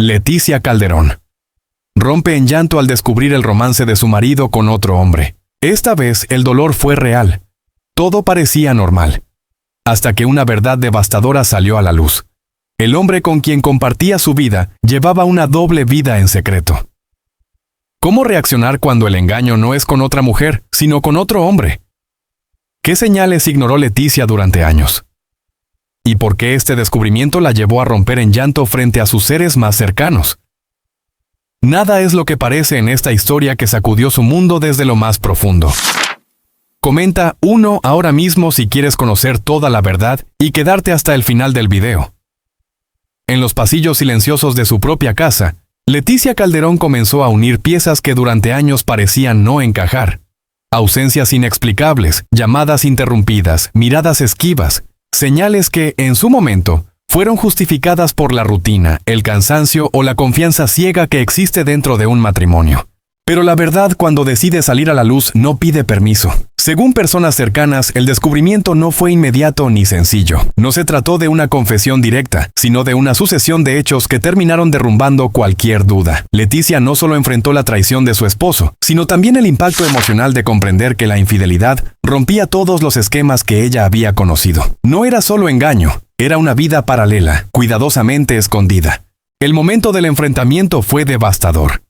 Leticia Calderón rompe en llanto al descubrir el romance de su marido con otro hombre. Esta vez el dolor fue real. Todo parecía normal. Hasta que una verdad devastadora salió a la luz. El hombre con quien compartía su vida llevaba una doble vida en secreto. ¿Cómo reaccionar cuando el engaño no es con otra mujer, sino con otro hombre? ¿Qué señales ignoró Leticia durante años? ¿Y por qué este descubrimiento la llevó a romper en llanto frente a sus seres más cercanos? Nada es lo que parece en esta historia que sacudió su mundo desde lo más profundo. Comenta 1 ahora mismo si quieres conocer toda la verdad y quedarte hasta el final del video. En los pasillos silenciosos de su propia casa, Leticia Calderón comenzó a unir piezas que durante años parecían no encajar. Ausencias inexplicables, llamadas interrumpidas, miradas esquivas, señales que, en su momento, fueron justificadas por la rutina, el cansancio o la confianza ciega que existe dentro de un matrimonio. Pero la verdad, cuando decide salir a la luz, no pide permiso. Según personas cercanas, el descubrimiento no fue inmediato ni sencillo. No se trató de una confesión directa, sino de una sucesión de hechos que terminaron derrumbando cualquier duda. Leticia no solo enfrentó la traición de su esposo, sino también el impacto emocional de comprender que la infidelidad rompía todos los esquemas que ella había conocido. No era solo engaño, era una vida paralela, cuidadosamente escondida. El momento del enfrentamiento fue devastador.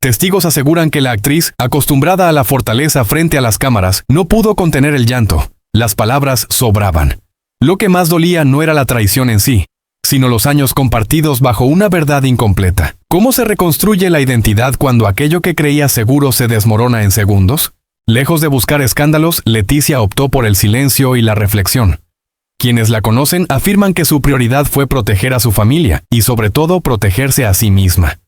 Testigos aseguran que la actriz, acostumbrada a la fortaleza frente a las cámaras, no pudo contener el llanto. Las palabras sobraban. Lo que más dolía no era la traición en sí, sino los años compartidos bajo una verdad incompleta. ¿Cómo se reconstruye la identidad cuando aquello que creía seguro se desmorona en segundos? Lejos de buscar escándalos, Leticia optó por el silencio y la reflexión. Quienes la conocen afirman que su prioridad fue proteger a su familia y sobre todo protegerse a sí misma.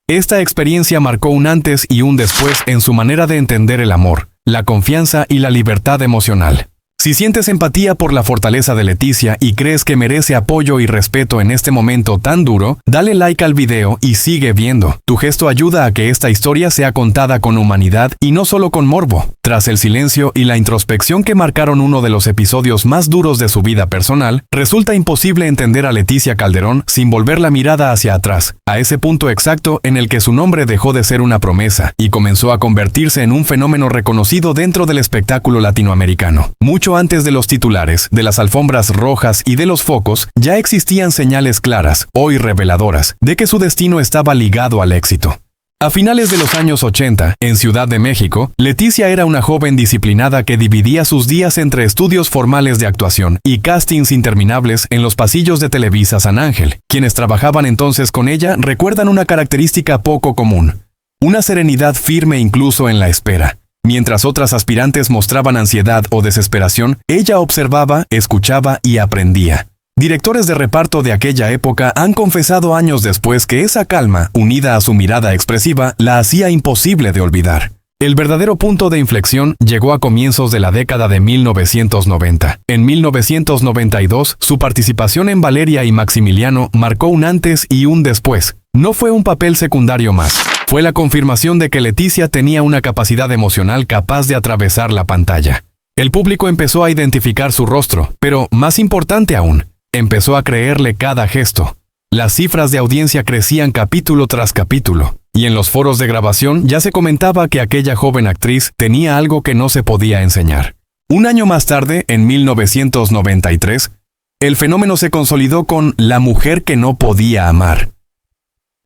Esta experiencia marcó un antes y un después en su manera de entender el amor, la confianza y la libertad emocional. Si sientes empatía por la fortaleza de Leticia y crees que merece apoyo y respeto en este momento tan duro, dale like al video y sigue viendo. Tu gesto ayuda a que esta historia sea contada con humanidad y no solo con morbo. Tras el silencio y la introspección que marcaron uno de los episodios más duros de su vida personal, resulta imposible entender a Leticia Calderón sin volver la mirada hacia atrás, a ese punto exacto en el que su nombre dejó de ser una promesa y comenzó a convertirse en un fenómeno reconocido dentro del espectáculo latinoamericano. Mucho antes de los titulares, de las alfombras rojas y de los focos, ya existían señales claras, hoy reveladoras, de que su destino estaba ligado al éxito. A finales de los años 80, en Ciudad de México, Leticia era una joven disciplinada que dividía sus días entre estudios formales de actuación y castings interminables en los pasillos de Televisa San Ángel. Quienes trabajaban entonces con ella recuerdan una característica poco común: una serenidad firme incluso en la espera. Mientras otras aspirantes mostraban ansiedad o desesperación, ella observaba, escuchaba y aprendía. Directores de reparto de aquella época han confesado años después que esa calma, unida a su mirada expresiva, la hacía imposible de olvidar. El verdadero punto de inflexión llegó a comienzos de la década de 1990. En 1992, su participación en Valeria y Maximiliano marcó un antes y un después. No fue un papel secundario más. Fue la confirmación de que Leticia tenía una capacidad emocional capaz de atravesar la pantalla. El público empezó a identificar su rostro, pero, más importante aún, empezó a creerle cada gesto. Las cifras de audiencia crecían capítulo tras capítulo, y en los foros de grabación ya se comentaba que aquella joven actriz tenía algo que no se podía enseñar. Un año más tarde, en 1993, el fenómeno se consolidó con La mujer que no podía amar.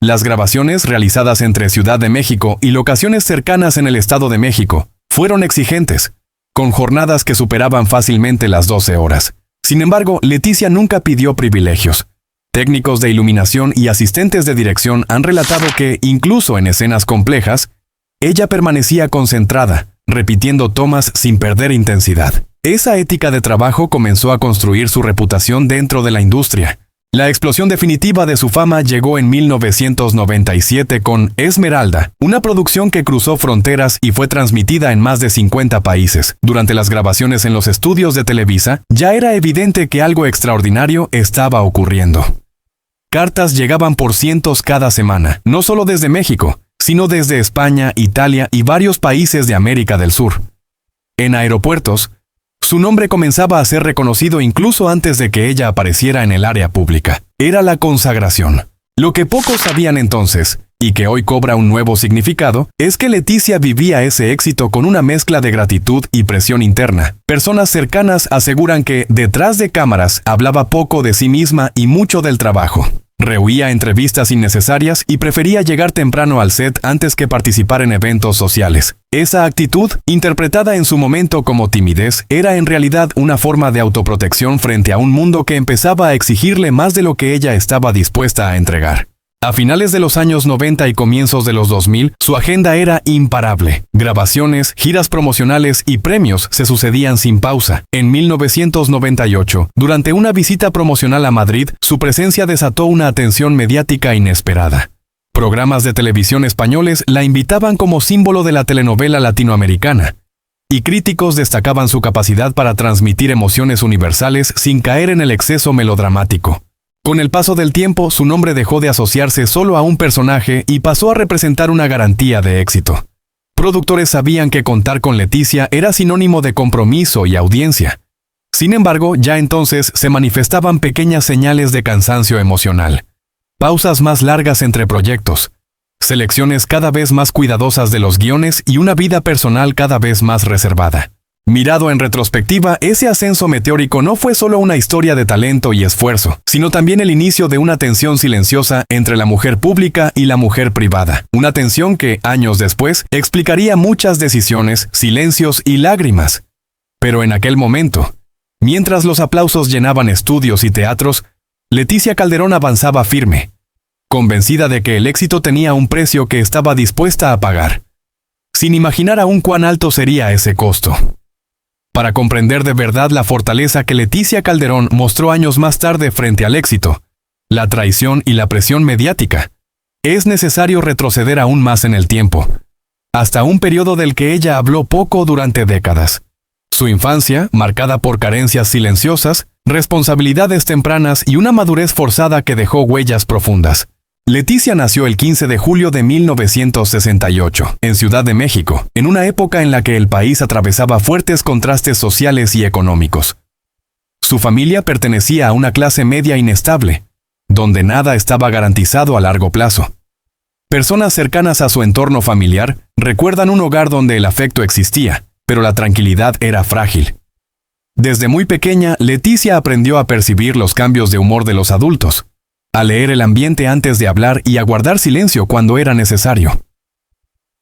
Las grabaciones realizadas entre Ciudad de México y locaciones cercanas en el Estado de México fueron exigentes, con jornadas que superaban fácilmente las 12 horas. Sin embargo, Leticia nunca pidió privilegios. Técnicos de iluminación y asistentes de dirección han relatado que, incluso en escenas complejas, ella permanecía concentrada, repitiendo tomas sin perder intensidad. Esa ética de trabajo comenzó a construir su reputación dentro de la industria. La explosión definitiva de su fama llegó en 1997 con Esmeralda, una producción que cruzó fronteras y fue transmitida en más de 50 países. Durante las grabaciones en los estudios de Televisa, ya era evidente que algo extraordinario estaba ocurriendo. Cartas llegaban por cientos cada semana, no solo desde México, sino desde España, Italia y varios países de América del Sur. En aeropuertos, su nombre comenzaba a ser reconocido incluso antes de que ella apareciera en el área pública. Era la consagración. Lo que pocos sabían entonces, y que hoy cobra un nuevo significado, es que Leticia vivía ese éxito con una mezcla de gratitud y presión interna. Personas cercanas aseguran que, detrás de cámaras, hablaba poco de sí misma y mucho del trabajo. Rehuía entrevistas innecesarias y prefería llegar temprano al set antes que participar en eventos sociales. Esa actitud, interpretada en su momento como timidez, era en realidad una forma de autoprotección frente a un mundo que empezaba a exigirle más de lo que ella estaba dispuesta a entregar. A finales de los años 90 y comienzos de los 2000, su agenda era imparable. Grabaciones, giras promocionales y premios se sucedían sin pausa. En 1998, durante una visita promocional a Madrid, su presencia desató una atención mediática inesperada. Programas de televisión españoles la invitaban como símbolo de la telenovela latinoamericana, y críticos destacaban su capacidad para transmitir emociones universales sin caer en el exceso melodramático. Con el paso del tiempo, su nombre dejó de asociarse solo a un personaje y pasó a representar una garantía de éxito. Productores sabían que contar con Leticia era sinónimo de compromiso y audiencia. Sin embargo, ya entonces se manifestaban pequeñas señales de cansancio emocional. Pausas más largas entre proyectos, selecciones cada vez más cuidadosas de los guiones y una vida personal cada vez más reservada. Mirado en retrospectiva, ese ascenso meteórico no fue solo una historia de talento y esfuerzo, sino también el inicio de una tensión silenciosa entre la mujer pública y la mujer privada. Una tensión que, años después, explicaría muchas decisiones, silencios y lágrimas. Pero en aquel momento, mientras los aplausos llenaban estudios y teatros, Leticia Calderón avanzaba firme, convencida de que el éxito tenía un precio que estaba dispuesta a pagar, sin imaginar aún cuán alto sería ese costo. Para comprender de verdad la fortaleza que Leticia Calderón mostró años más tarde frente al éxito, la traición y la presión mediática, es necesario retroceder aún más en el tiempo, hasta un periodo del que ella habló poco durante décadas. Su infancia, marcada por carencias silenciosas, responsabilidades tempranas y una madurez forzada que dejó huellas profundas. Leticia nació el 15 de julio de 1968, en Ciudad de México, en una época en la que el país atravesaba fuertes contrastes sociales y económicos. Su familia pertenecía a una clase media inestable, donde nada estaba garantizado a largo plazo. Personas cercanas a su entorno familiar recuerdan un hogar donde el afecto existía, pero la tranquilidad era frágil. Desde muy pequeña, Leticia aprendió a percibir los cambios de humor de los adultos, a leer el ambiente antes de hablar y a guardar silencio cuando era necesario.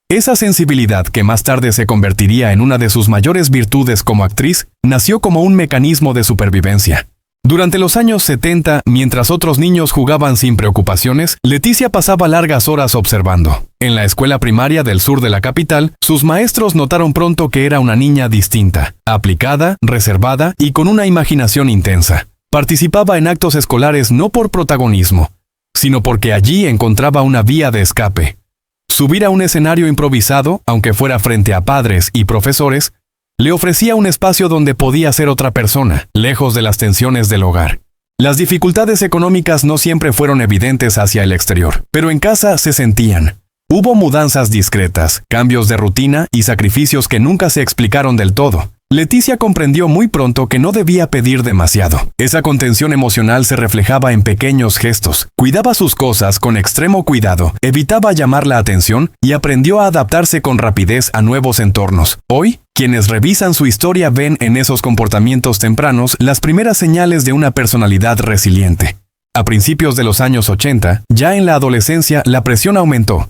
Esa sensibilidad, que más tarde se convertiría en una de sus mayores virtudes como actriz, nació como un mecanismo de supervivencia. Durante los años 70, mientras otros niños jugaban sin preocupaciones, Leticia pasaba largas horas observando. En la escuela primaria del sur de la capital, sus maestros notaron pronto que era una niña distinta, aplicada, reservada y con una imaginación intensa. Participaba en actos escolares no por protagonismo, sino porque allí encontraba una vía de escape. Subir a un escenario improvisado, aunque fuera frente a padres y profesores, le ofrecía un espacio donde podía ser otra persona, lejos de las tensiones del hogar. Las dificultades económicas no siempre fueron evidentes hacia el exterior, pero en casa se sentían. Hubo mudanzas discretas, cambios de rutina y sacrificios que nunca se explicaron del todo. Leticia comprendió muy pronto que no debía pedir demasiado. Esa contención emocional se reflejaba en pequeños gestos. Cuidaba sus cosas con extremo cuidado, evitaba llamar la atención y aprendió a adaptarse con rapidez a nuevos entornos. Hoy, quienes revisan su historia ven en esos comportamientos tempranos las primeras señales de una personalidad resiliente. A principios de los años 80, ya en la adolescencia, la presión aumentó.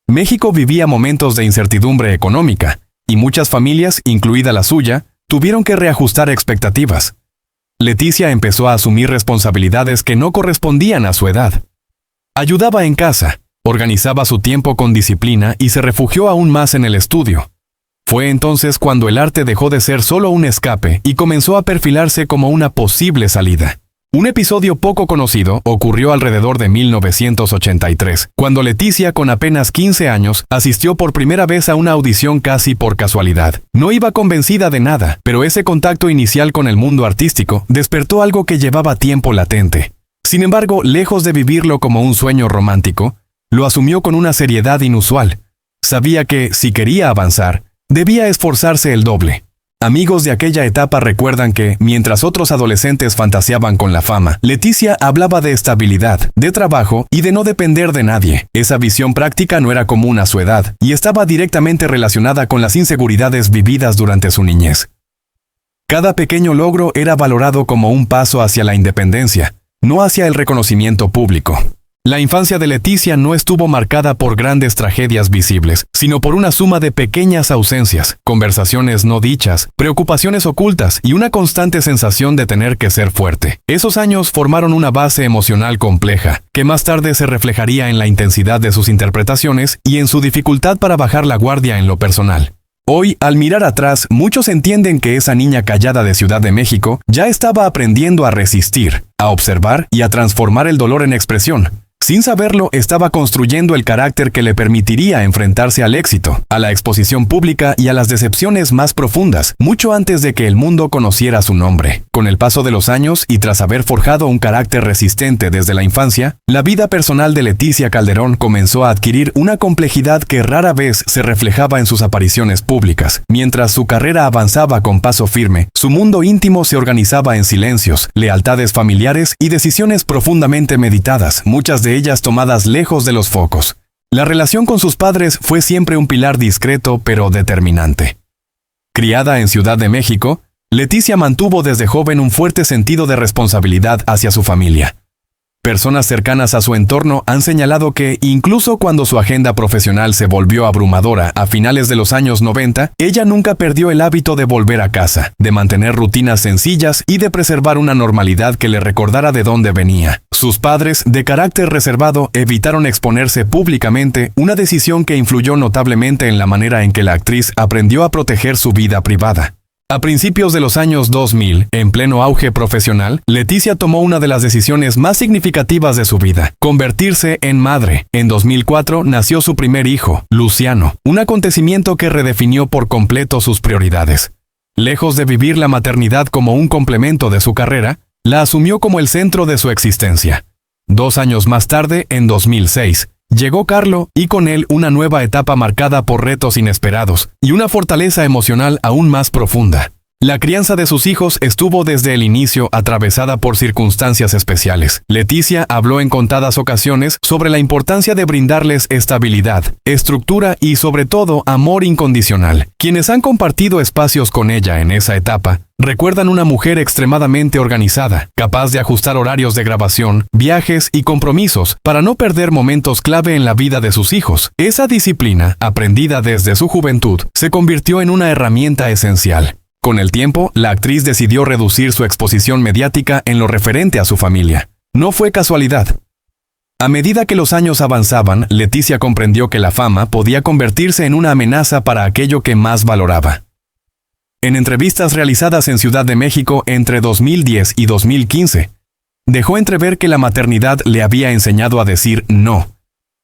México vivía momentos de incertidumbre económica, y muchas familias, incluida la suya, tuvieron que reajustar expectativas. Leticia empezó a asumir responsabilidades que no correspondían a su edad. Ayudaba en casa, organizaba su tiempo con disciplina y se refugió aún más en el estudio. Fue entonces cuando el arte dejó de ser solo un escape y comenzó a perfilarse como una posible salida. Un episodio poco conocido ocurrió alrededor de 1983, cuando Leticia, con apenas 15 años, asistió por primera vez a una audición casi por casualidad. No iba convencida de nada, pero ese contacto inicial con el mundo artístico despertó algo que llevaba tiempo latente. Sin embargo, lejos de vivirlo como un sueño romántico, lo asumió con una seriedad inusual. Sabía que, si quería avanzar, debía esforzarse el doble. Amigos de aquella etapa recuerdan que, mientras otros adolescentes fantaseaban con la fama, Leticia hablaba de estabilidad, de trabajo y de no depender de nadie. Esa visión práctica no era común a su edad y estaba directamente relacionada con las inseguridades vividas durante su niñez. Cada pequeño logro era valorado como un paso hacia la independencia, no hacia el reconocimiento público. La infancia de Leticia no estuvo marcada por grandes tragedias visibles, sino por una suma de pequeñas ausencias, conversaciones no dichas, preocupaciones ocultas y una constante sensación de tener que ser fuerte. Esos años formaron una base emocional compleja, que más tarde se reflejaría en la intensidad de sus interpretaciones y en su dificultad para bajar la guardia en lo personal. Hoy, al mirar atrás, muchos entienden que esa niña callada de Ciudad de México ya estaba aprendiendo a resistir, a observar y a transformar el dolor en expresión. Sin saberlo, estaba construyendo el carácter que le permitiría enfrentarse al éxito, a la exposición pública y a las decepciones más profundas, mucho antes de que el mundo conociera su nombre. Con el paso de los años y tras haber forjado un carácter resistente desde la infancia, la vida personal de Leticia Calderón comenzó a adquirir una complejidad que rara vez se reflejaba en sus apariciones públicas. Mientras su carrera avanzaba con paso firme, su mundo íntimo se organizaba en silencios, lealtades familiares y decisiones profundamente meditadas, muchas de ellas tomadas lejos de los focos. La relación con sus padres fue siempre un pilar discreto pero determinante. Criada en Ciudad de México, Leticia mantuvo desde joven un fuerte sentido de responsabilidad hacia su familia. Personas cercanas a su entorno han señalado que, incluso cuando su agenda profesional se volvió abrumadora a finales de los años 90, ella nunca perdió el hábito de volver a casa, de mantener rutinas sencillas y de preservar una normalidad que le recordara de dónde venía. Sus padres, de carácter reservado, evitaron exponerse públicamente, una decisión que influyó notablemente en la manera en que la actriz aprendió a proteger su vida privada. A principios de los años 2000, en pleno auge profesional, Leticia tomó una de las decisiones más significativas de su vida: convertirse en madre. En 2004 nació su primer hijo, Luciano, un acontecimiento que redefinió por completo sus prioridades. Lejos de vivir la maternidad como un complemento de su carrera, la asumió como el centro de su existencia. 2 años más tarde, en 2006, llegó Carlo y con él una nueva etapa marcada por retos inesperados y una fortaleza emocional aún más profunda. La crianza de sus hijos estuvo desde el inicio atravesada por circunstancias especiales. Leticia habló en contadas ocasiones sobre la importancia de brindarles estabilidad, estructura y sobre todo amor incondicional. Quienes han compartido espacios con ella en esa etapa recuerdan una mujer extremadamente organizada, capaz de ajustar horarios de grabación, viajes y compromisos para no perder momentos clave en la vida de sus hijos. Esa disciplina, aprendida desde su juventud, se convirtió en una herramienta esencial. Con el tiempo, la actriz decidió reducir su exposición mediática en lo referente a su familia. No fue casualidad. A medida que los años avanzaban, Leticia comprendió que la fama podía convertirse en una amenaza para aquello que más valoraba. En entrevistas realizadas en Ciudad de México entre 2010 y 2015, dejó entrever que la maternidad le había enseñado a decir no,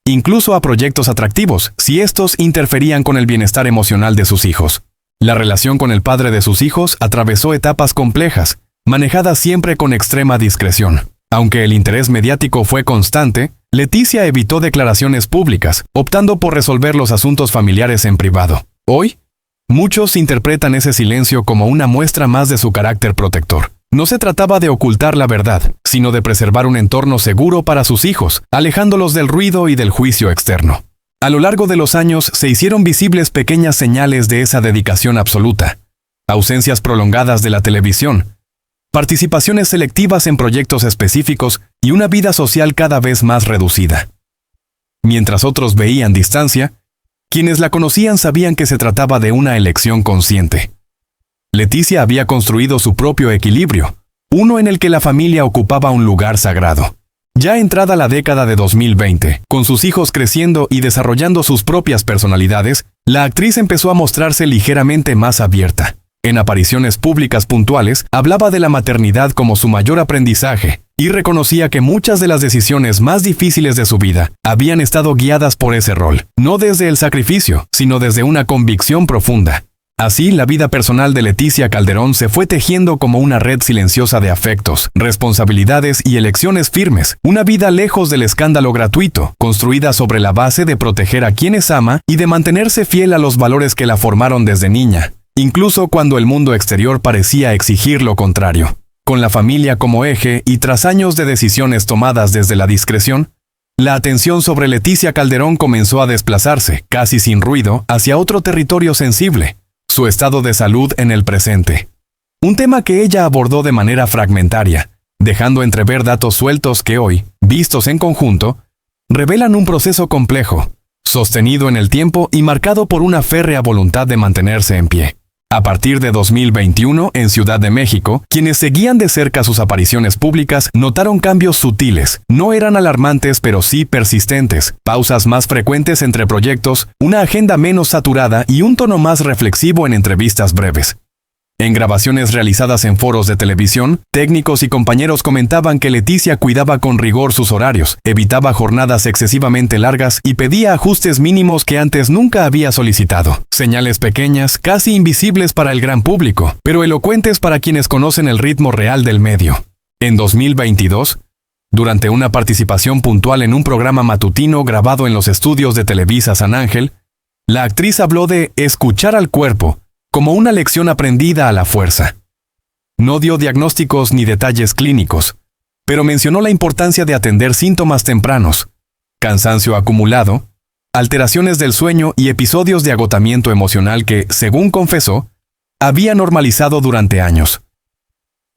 incluso a proyectos atractivos, si estos interferían con el bienestar emocional de sus hijos. La relación con el padre de sus hijos atravesó etapas complejas, manejadas siempre con extrema discreción. Aunque el interés mediático fue constante, Leticia evitó declaraciones públicas, optando por resolver los asuntos familiares en privado. Hoy, muchos interpretan ese silencio como una muestra más de su carácter protector. No se trataba de ocultar la verdad, sino de preservar un entorno seguro para sus hijos, alejándolos del ruido y del juicio externo. A lo largo de los años se hicieron visibles pequeñas señales de esa dedicación absoluta: ausencias prolongadas de la televisión, participaciones selectivas en proyectos específicos y una vida social cada vez más reducida. Mientras otros veían distancia, quienes la conocían sabían que se trataba de una elección consciente. Leticia había construido su propio equilibrio, uno en el que la familia ocupaba un lugar sagrado. Ya entrada la década de 2020, con sus hijos creciendo y desarrollando sus propias personalidades, la actriz empezó a mostrarse ligeramente más abierta. En apariciones públicas puntuales, hablaba de la maternidad como su mayor aprendizaje y reconocía que muchas de las decisiones más difíciles de su vida habían estado guiadas por ese rol, no desde el sacrificio, sino desde una convicción profunda. Así, la vida personal de Leticia Calderón se fue tejiendo como una red silenciosa de afectos, responsabilidades y elecciones firmes, una vida lejos del escándalo gratuito, construida sobre la base de proteger a quienes ama y de mantenerse fiel a los valores que la formaron desde niña. incluso cuando el mundo exterior parecía exigir lo contrario. Con la familia como eje y tras años de decisiones tomadas desde la discreción, la atención sobre Leticia Calderón comenzó a desplazarse, casi sin ruido, hacia otro territorio sensible, su estado de salud en el presente. Un tema que ella abordó de manera fragmentaria, dejando entrever datos sueltos que hoy, vistos en conjunto, revelan un proceso complejo, sostenido en el tiempo y marcado por una férrea voluntad de mantenerse en pie. A partir de 2021, en Ciudad de México, quienes seguían de cerca sus apariciones públicas notaron cambios sutiles. No eran alarmantes, pero sí persistentes. Pausas más frecuentes entre proyectos, una agenda menos saturada y un tono más reflexivo en entrevistas breves. En grabaciones realizadas en foros de televisión, técnicos y compañeros comentaban que Leticia cuidaba con rigor sus horarios, evitaba jornadas excesivamente largas y pedía ajustes mínimos que antes nunca había solicitado. Señales pequeñas, casi invisibles para el gran público, pero elocuentes para quienes conocen el ritmo real del medio. En 2022, durante una participación puntual en un programa matutino grabado en los estudios de Televisa San Ángel, la actriz habló de escuchar al cuerpo, como una lección aprendida a la fuerza. No dio diagnósticos ni detalles clínicos, pero mencionó la importancia de atender síntomas tempranos, cansancio acumulado, alteraciones del sueño y episodios de agotamiento emocional que, según confesó, había normalizado durante años.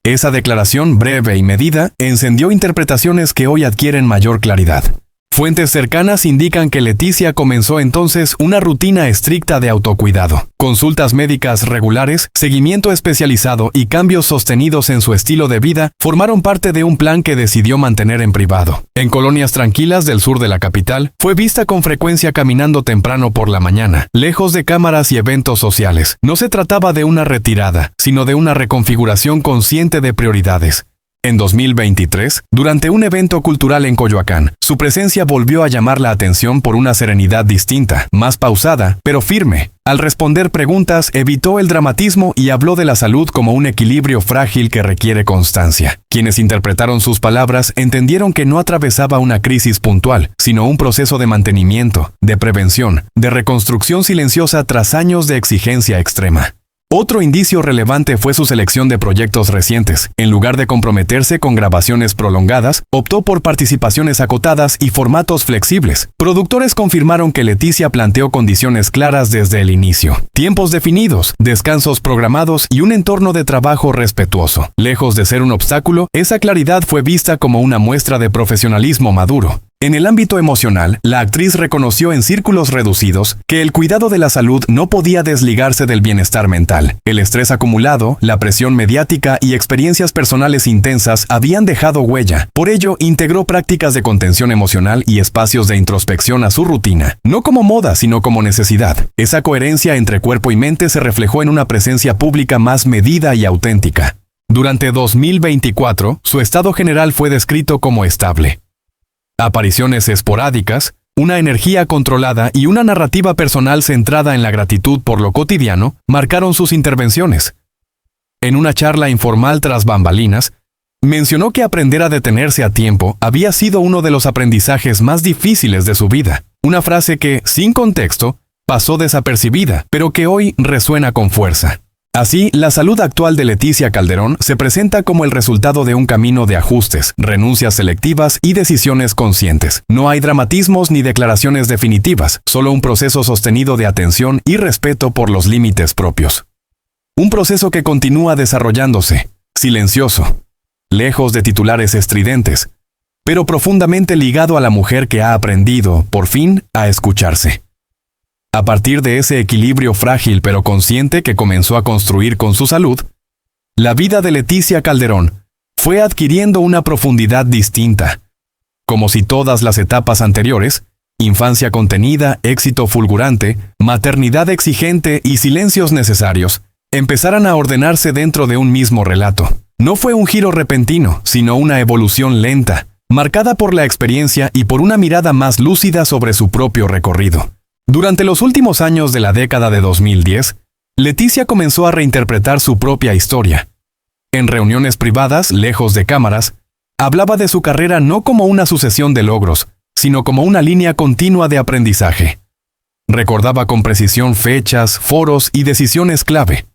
Esa declaración breve y medida encendió interpretaciones que hoy adquieren mayor claridad. Fuentes cercanas indican que Leticia comenzó entonces una rutina estricta de autocuidado. Consultas médicas regulares, seguimiento especializado y cambios sostenidos en su estilo de vida formaron parte de un plan que decidió mantener en privado. En colonias tranquilas del sur de la capital, fue vista con frecuencia caminando temprano por la mañana, lejos de cámaras y eventos sociales. No se trataba de una retirada, sino de una reconfiguración consciente de prioridades. En 2023, durante un evento cultural en Coyoacán, su presencia volvió a llamar la atención por una serenidad distinta, más pausada, pero firme. Al responder preguntas, evitó el dramatismo y habló de la salud como un equilibrio frágil que requiere constancia. Quienes interpretaron sus palabras entendieron que no atravesaba una crisis puntual, sino un proceso de mantenimiento, de prevención, de reconstrucción silenciosa tras años de exigencia extrema. Otro indicio relevante fue su selección de proyectos recientes. En lugar de comprometerse con grabaciones prolongadas, optó por participaciones acotadas y formatos flexibles. Productores confirmaron que Leticia planteó condiciones claras desde el inicio. Tiempos definidos, descansos programados y un entorno de trabajo respetuoso. Lejos de ser un obstáculo, esa claridad fue vista como una muestra de profesionalismo maduro. En el ámbito emocional, la actriz reconoció en círculos reducidos que el cuidado de la salud no podía desligarse del bienestar mental. El estrés acumulado, la presión mediática y experiencias personales intensas habían dejado huella. Por ello, integró prácticas de contención emocional y espacios de introspección a su rutina, no como moda, sino como necesidad. Esa coherencia entre cuerpo y mente se reflejó en una presencia pública más medida y auténtica. Durante 2024, su estado general fue descrito como estable. Apariciones esporádicas, una energía controlada y una narrativa personal centrada en la gratitud por lo cotidiano marcaron sus intervenciones. En una charla informal tras bambalinas, mencionó que aprender a detenerse a tiempo había sido uno de los aprendizajes más difíciles de su vida. Una frase que, sin contexto, pasó desapercibida, pero que hoy resuena con fuerza. Así, la salud actual de Leticia Calderón se presenta como el resultado de un camino de ajustes, renuncias selectivas y decisiones conscientes. No hay dramatismos ni declaraciones definitivas, solo un proceso sostenido de atención y respeto por los límites propios. Un proceso que continúa desarrollándose, silencioso, lejos de titulares estridentes, pero profundamente ligado a la mujer que ha aprendido, por fin, a escucharse. A partir de ese equilibrio frágil pero consciente que comenzó a construir con su salud, la vida de Leticia Calderón fue adquiriendo una profundidad distinta, como si todas las etapas anteriores, infancia contenida, éxito fulgurante, maternidad exigente y silencios necesarios, empezaran a ordenarse dentro de un mismo relato. No fue un giro repentino, sino una evolución lenta, marcada por la experiencia y por una mirada más lúcida sobre su propio recorrido. Durante los últimos años de la década de 2010, Leticia comenzó a reinterpretar su propia historia. En reuniones privadas, lejos de cámaras, hablaba de su carrera no como una sucesión de logros, sino como una línea continua de aprendizaje. Recordaba con precisión fechas, foros y decisiones clave.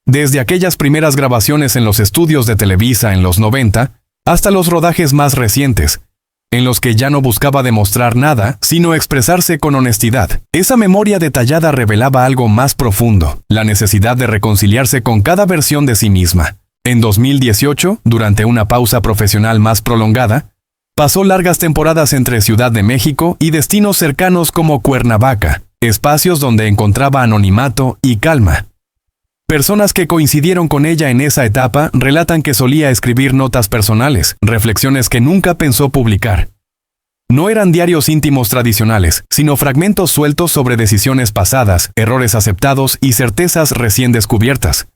Desde aquellas primeras grabaciones en los estudios de Televisa en los 90, hasta los rodajes más recientes, en los que ya no buscaba demostrar nada, sino expresarse con honestidad. Esa memoria detallada revelaba algo más profundo, la necesidad de reconciliarse con cada versión de sí misma. En 2018, durante una pausa profesional más prolongada, pasó largas temporadas entre Ciudad de México y destinos cercanos como Cuernavaca, espacios donde encontraba anonimato y calma. Personas que coincidieron con ella en esa etapa relatan que solía escribir notas personales, reflexiones que nunca pensó publicar. No eran diarios íntimos tradicionales, sino fragmentos sueltos sobre decisiones pasadas, errores aceptados y certezas recién descubiertas.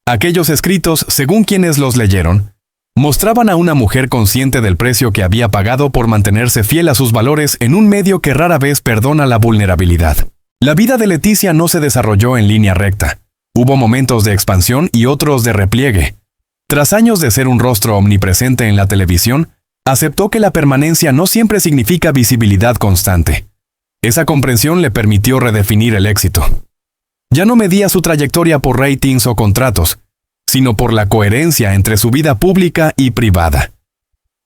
Aquellos escritos, según quienes los leyeron, mostraban a una mujer consciente del precio que había pagado por mantenerse fiel a sus valores en un medio que rara vez perdona la vulnerabilidad. La vida de Leticia no se desarrolló en línea recta. Hubo momentos de expansión y otros de repliegue. Tras años de ser un rostro omnipresente en la televisión, aceptó que la permanencia no siempre significa visibilidad constante. Esa comprensión le permitió redefinir el éxito. Ya no medía su trayectoria por ratings o contratos, sino por la coherencia entre su vida pública y privada.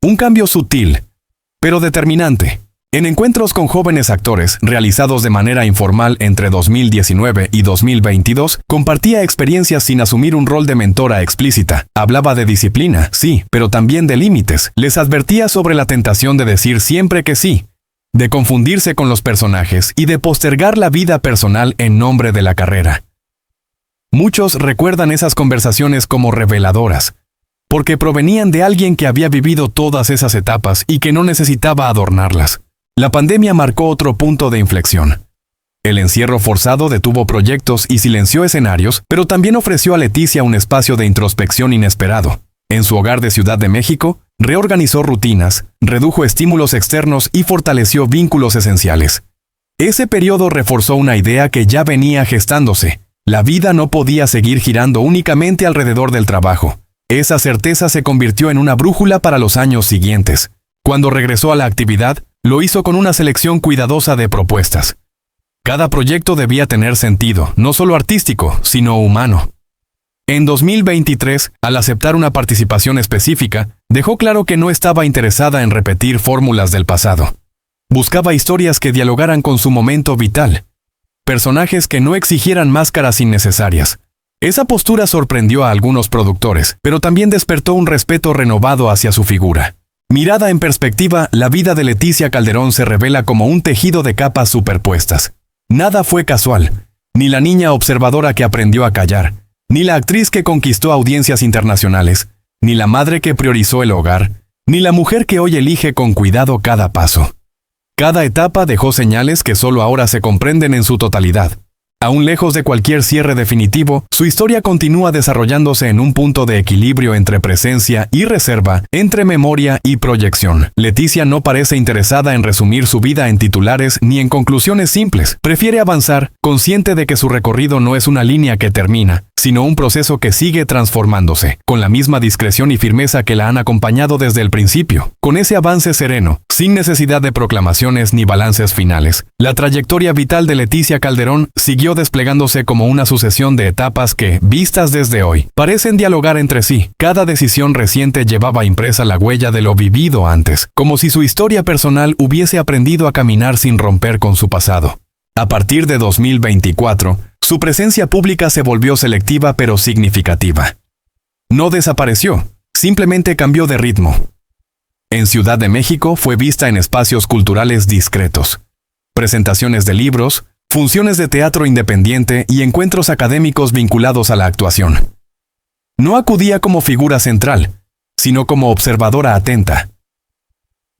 Un cambio sutil, pero determinante. En encuentros con jóvenes actores, realizados de manera informal entre 2019 y 2022, compartía experiencias sin asumir un rol de mentora explícita. Hablaba de disciplina, sí, pero también de límites. Les advertía sobre la tentación de decir siempre que sí, de confundirse con los personajes y de postergar la vida personal en nombre de la carrera. Muchos recuerdan esas conversaciones como reveladoras, porque provenían de alguien que había vivido todas esas etapas y que no necesitaba adornarlas. La pandemia marcó otro punto de inflexión. El encierro forzado detuvo proyectos y silenció escenarios, pero también ofreció a Leticia un espacio de introspección inesperado. En su hogar de Ciudad de México, reorganizó rutinas, redujo estímulos externos y fortaleció vínculos esenciales. Ese periodo reforzó una idea que ya venía gestándose. La vida no podía seguir girando únicamente alrededor del trabajo. Esa certeza se convirtió en una brújula para los años siguientes. Cuando regresó a la actividad, lo hizo con una selección cuidadosa de propuestas. Cada proyecto debía tener sentido, no solo artístico, sino humano. En 2023, al aceptar una participación específica, dejó claro que no estaba interesada en repetir fórmulas del pasado. Buscaba historias que dialogaran con su momento vital. Personajes que no exigieran máscaras innecesarias. Esa postura sorprendió a algunos productores, pero también despertó un respeto renovado hacia su figura. Mirada en perspectiva, la vida de Leticia Calderón se revela como un tejido de capas superpuestas. Nada fue casual, ni la niña observadora que aprendió a callar, ni la actriz que conquistó audiencias internacionales, ni la madre que priorizó el hogar, ni la mujer que hoy elige con cuidado cada paso. Cada etapa dejó señales que solo ahora se comprenden en su totalidad. Aún lejos de cualquier cierre definitivo, su historia continúa desarrollándose en un punto de equilibrio entre presencia y reserva, entre memoria y proyección. Leticia no parece interesada en resumir su vida en titulares ni en conclusiones simples. Prefiere avanzar, consciente de que su recorrido no es una línea que termina, sino un proceso que sigue transformándose, con la misma discreción y firmeza que la han acompañado desde el principio. Con ese avance sereno, sin necesidad de proclamaciones ni balances finales, la trayectoria vital de Leticia Calderón siguió desplegándose como una sucesión de etapas que, vistas desde hoy, parecen dialogar entre sí. Cada decisión reciente llevaba impresa la huella de lo vivido antes, como si su historia personal hubiese aprendido a caminar sin romper con su pasado. A partir de 2024, su presencia pública se volvió selectiva pero significativa. No desapareció, simplemente cambió de ritmo. En Ciudad de México fue vista en espacios culturales discretos. Presentaciones de libros, funciones de teatro independiente y encuentros académicos vinculados a la actuación. No acudía como figura central, sino como observadora atenta.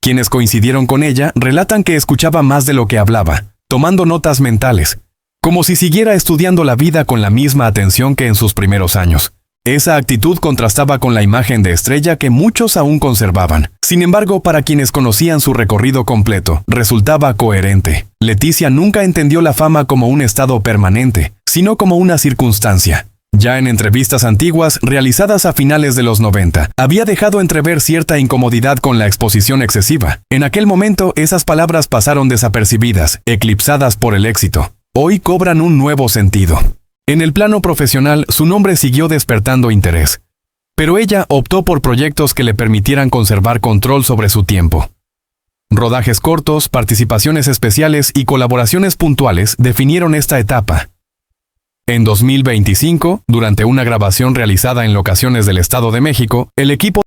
Quienes coincidieron con ella relatan que escuchaba más de lo que hablaba, tomando notas mentales, como si siguiera estudiando la vida con la misma atención que en sus primeros años. Esa actitud contrastaba con la imagen de estrella que muchos aún conservaban. Sin embargo, para quienes conocían su recorrido completo, resultaba coherente. Leticia nunca entendió la fama como un estado permanente, sino como una circunstancia. Ya en entrevistas antiguas, realizadas a finales de los 90, había dejado entrever cierta incomodidad con la exposición excesiva. En aquel momento, esas palabras pasaron desapercibidas, eclipsadas por el éxito. Hoy cobran un nuevo sentido. En el plano profesional, su nombre siguió despertando interés, pero ella optó por proyectos que le permitieran conservar control sobre su tiempo. Rodajes cortos, participaciones especiales y colaboraciones puntuales definieron esta etapa. En 2025, durante una grabación realizada en locaciones del Estado de México, el equipo